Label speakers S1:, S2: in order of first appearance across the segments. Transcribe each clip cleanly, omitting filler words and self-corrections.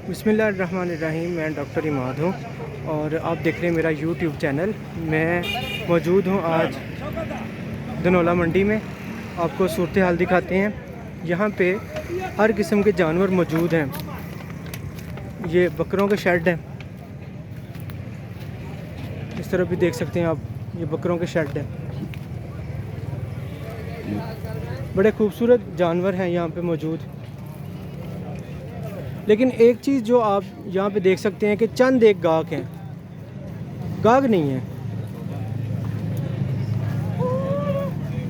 S1: बिस्मिल्लाहिर्रहमानिर्रहीम। मैं डॉक्टर इमाद हूँ और आप देख रहे हैं मेरा यूट्यूब चैनल। मैं मौजूद हूँ आज धनौला मंडी में। आपको सूरत हाल दिखाते हैं। यहाँ पे हर किस्म के जानवर मौजूद हैं। ये बकरों के शेड हैं, इस तरफ भी देख सकते हैं आप, ये बकरों के शेड हैं। बड़े खूबसूरत जानवर हैं यहाँ पे मौजूद। लेकिन एक चीज़ जो आप यहाँ पे देख सकते हैं कि चंद एक गाहक हैं, गाहक नहीं है।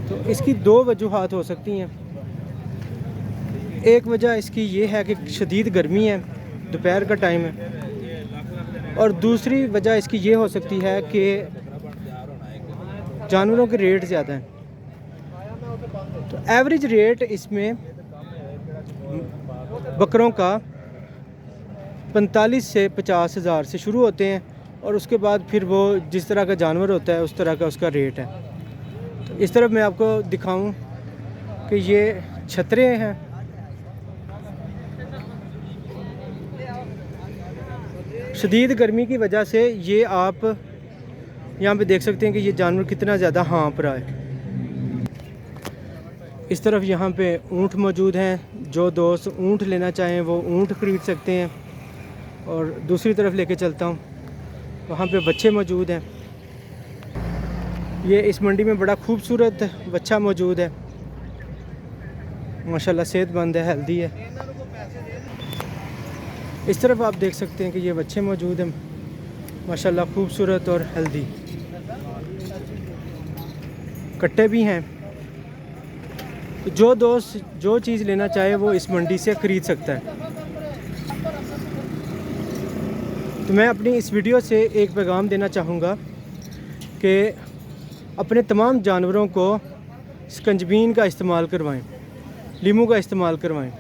S1: तो इसकी दो वजूहात हो सकती हैं। एक वजह इसकी ये है कि शदीद गर्मी है, दोपहर का टाइम है, और दूसरी वजह इसकी ये हो सकती है कि जानवरों के रेट ज़्यादा हैं। तो एवरेज रेट इसमें बकरों का 45 से 50 हज़ार से शुरू होते हैं, और उसके बाद फिर वो जिस तरह का जानवर होता है उस तरह का उसका रेट है। तो इस तरफ मैं आपको दिखाऊं कि ये छतरे हैं। शदीद गर्मी की वजह से ये आप यहाँ पे देख सकते हैं कि ये जानवर कितना ज़्यादा हाँफ रहा है। इस तरफ यहाँ पे ऊँट मौजूद हैं। जो दोस्त ऊँट लेना चाहें वो ऊँट ख़रीद सकते हैं। और दूसरी तरफ लेके चलता हूँ, वहाँ पे बच्चे मौजूद हैं। ये इस मंडी में बड़ा खूबसूरत बच्चा मौजूद है, माशाल्लाह सेहतमंद है, हेल्दी है। इस तरफ आप देख सकते हैं कि ये बच्चे मौजूद हैं, माशाल्लाह खूबसूरत और हेल्दी। कट्टे भी हैं। तो जो दोस्त जो चीज़ लेना चाहे वो इस मंडी से ख़रीद सकता है। तो मैं अपनी इस वीडियो से एक पैगाम देना चाहूँगा कि अपने तमाम जानवरों को स्कंजबीन का इस्तेमाल करवाएं, लीमू का इस्तेमाल करवाएं।